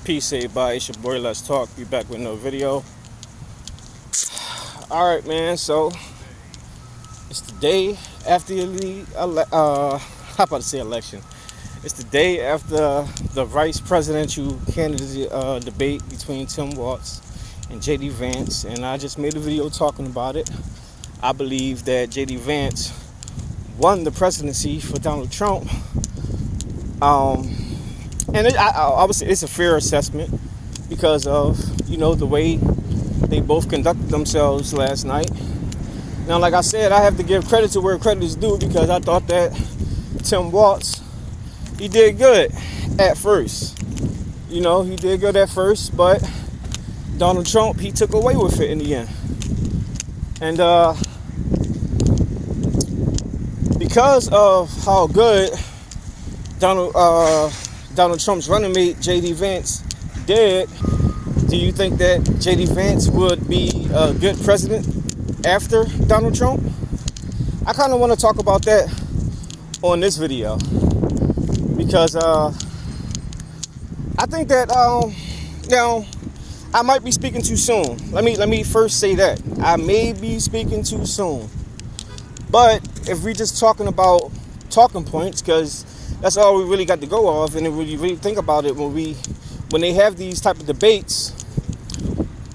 Peace, everybody. It's your boy, Let's Talk. Be back with another video. Alright, man. So, it's the day after the how about to say election? It's the day after the vice presidential candidate debate between Tim Walz and JD Vance. And I just made a video talking about it. I believe that JD Vance won the presidency for Donald Trump. And I would say it's a fair assessment because of, the way they both conducted themselves last night. Now, like I said, I have to give credit to where credit is due because I thought that Tim Walz, he did good at first. He did good at first, but Donald Trump, he took away with it in the end. And because of how good Donald Trump's running mate, JD Vance, did, do you think that JD Vance would be a good president after Donald Trump? I kind of want to talk about that on this video because I think that I might be speaking too soon. Let me first say that I may be speaking too soon. But if we're just talking about talking points, because that's all we really got to go off, and if we really think about it, when they have these type of debates,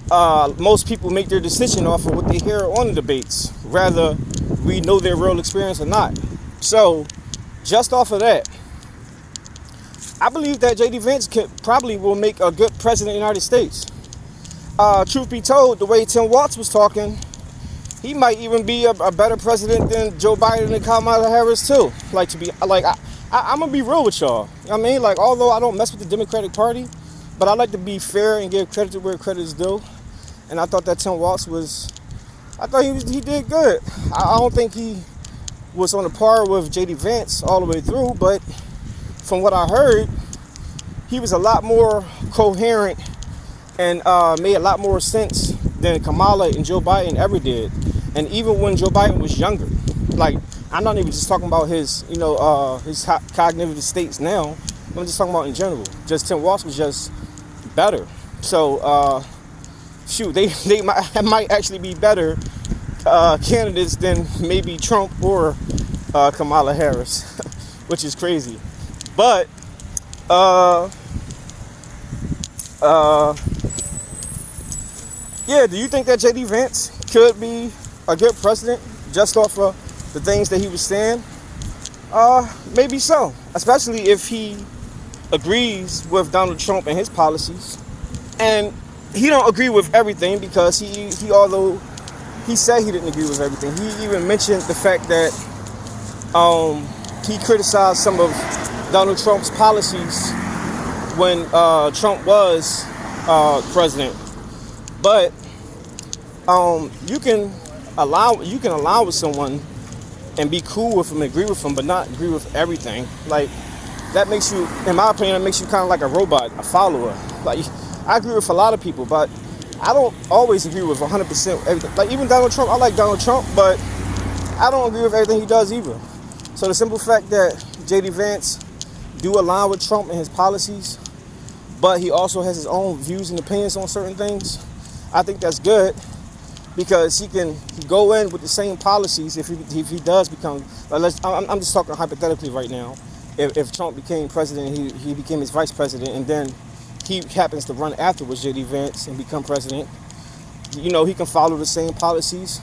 most people make their decision off of what they hear on the debates, rather we know their real experience or not. So, just off of that, I believe that JD Vance probably will make a good president of the United States. Truth be told, the way Tim Walz was talking, he might even be a better president than Joe Biden and Kamala Harris too. I'm gonna be real with y'all. I mean, although I don't mess with the Democratic Party, but I like to be fair and give credit to where credit is due. And I thought that Tim Walz he did good. I don't think he was on the par with JD Vance all the way through, but from what I heard, he was a lot more coherent and made a lot more sense than Kamala and Joe Biden ever did. And even when Joe Biden was younger, I'm not even just talking about his, his cognitive states now. I'm just talking about in general. Just Tim Walz was just better. So, they might actually be better candidates than maybe Trump or Kamala Harris, which is crazy. But, yeah, do you think that JD Vance could be a good president just off of the things that he was saying? Maybe so, especially if he agrees with Donald Trump and his policies. And he don't agree with everything because although he said he didn't agree with everything, he even mentioned the fact that he criticized some of Donald Trump's policies when Trump was president. But you can allow with someone and be cool with them, agree with them, but not agree with everything. That makes you, in my opinion, it makes you kind of like a robot, a follower. I agree with a lot of people, but I don't always agree with 100% everything. Even Donald Trump, I like Donald Trump, but I don't agree with everything he does either. So the simple fact that JD Vance do align with Trump and his policies, but he also has his own views and opinions on certain things, I think that's good. Because he go in with the same policies if he does become. I'm just talking hypothetically right now. If Trump became president, he became his vice president, and then he happens to run afterwards, JD Vance, and become president. He can follow the same policies,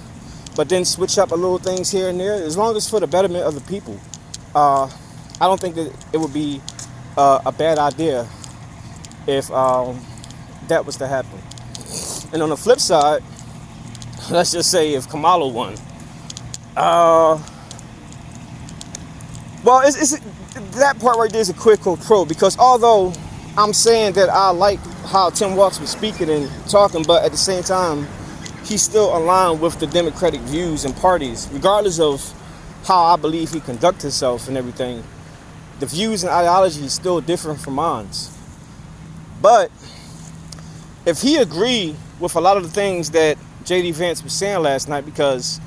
but then switch up a little things here and there, as long as for the betterment of the people. I don't think that it would be a bad idea if that was to happen. And on the flip side, let's just say if Kamala won, it's that part right there is a quid pro quo, because although I'm saying that I like how Tim Walz was speaking and talking, but at the same time, he's still aligned with the Democratic views and parties, regardless of how I believe he conducts himself and everything. The views and ideology is still different from mine. But if he agreed with a lot of the things that JD Vance was saying last night, because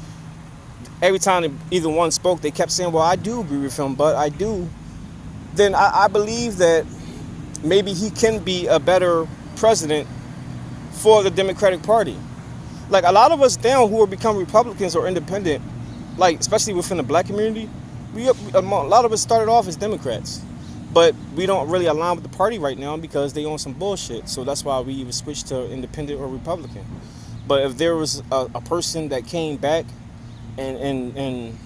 every time either one spoke, they kept saying, well, I do agree with him, but I do. Then I believe that maybe he can be a better president for the Democratic Party. Like a lot of us now who are become Republicans or independent, like especially within the black community, a lot of us started off as Democrats, but we don't really align with the party right now because they own some bullshit. So that's why we either switched to independent or Republican. But if there was a person that came back and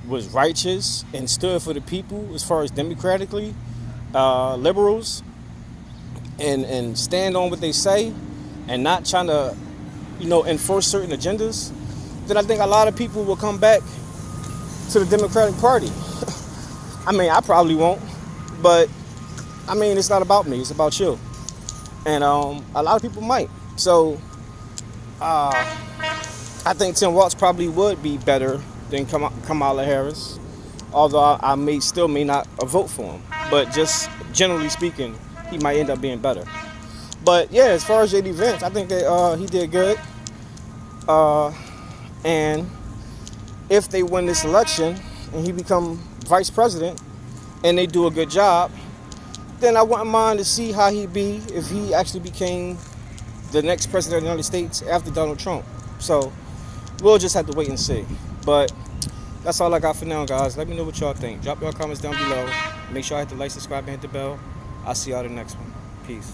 was righteous and stood for the people as far as democratically, liberals, and stand on what they say and not trying to, enforce certain agendas, then I think a lot of people will come back to the Democratic Party. I mean, I probably won't, but I mean, it's not about me, it's about you. And a lot of people might. So I think Tim Walz probably would be better than Kamala Harris, although I may not vote for him. But just generally speaking, he might end up being better. But yeah, as far as JD Vance, I think that he did good. And if they win this election and he become vice president and they do a good job, then I wouldn't mind to see how he'd be if he actually became the next president of the United States after Donald Trump. So we'll just have to wait and see. But that's all I got for now, guys. Let me know what y'all think. Drop your comments down below. Make sure I hit the like, subscribe, and hit the bell. I'll see y'all in the next one. Peace.